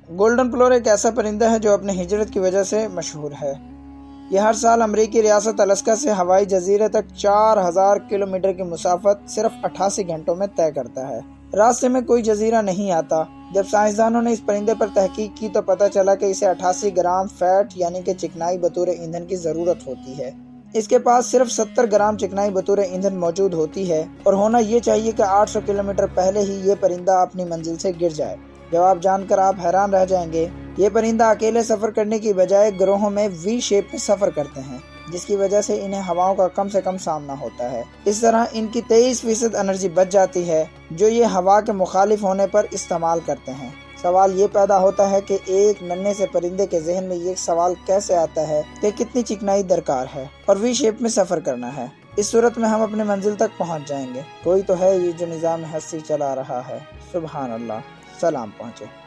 Golden پلور ایک ایسا پرندہ ہے جو اپنی ہجرت کی وجہ سے مشہور ہے۔ یہ ہر سال امریکی ریاست الاسکا سے ہوائی جزیرے تک 4000 کلومیٹر کی مسافت صرف 88 گھنٹوں میں طے کرتا ہے۔ راستے میں کوئی جزیرہ نہیں آتا۔ جب سائنسدانوں نے اس پرندے پر تحقیق کی تو پتہ چلا کہ اسے 88 گرام فیٹ یعنی کہ چکنائی بطور ایندھن کی ضرورت ہوتی ہے۔ اس کے پاس صرف 70 گرام چکنائی بطور ایندھن موجود ہوتی ہے، اور ہونا یہ چاہیے کہ 800 کلومیٹر پہلے ہی یہ پرندہ اپنی منزل سے گر جائے۔ جواب جان کر آپ حیران رہ جائیں گے۔ یہ پرندہ اکیلے سفر کرنے کی بجائے گروہوں میں وی شیپ میں سفر کرتے ہیں، جس کی وجہ سے انہیں ہواؤں کا کم سے کم سامنا ہوتا ہے۔ اس طرح ان کی 23% انرجی بچ جاتی ہے جو یہ ہوا کے مخالف ہونے پر استعمال کرتے ہیں۔ سوال یہ پیدا ہوتا ہے کہ ایک ننھے سے پرندے کے ذہن میں یہ سوال کیسے آتا ہے کہ کتنی چکنائی درکار ہے اور وی شیپ میں سفر کرنا ہے۔ اس صورت میں ہم اپنے منزل تک پہنچ جائیں گے۔ کوئی تو ہے یہ جو نظام ہستی چلا رہا ہے۔ سبحان اللہ، سلام پہنچے۔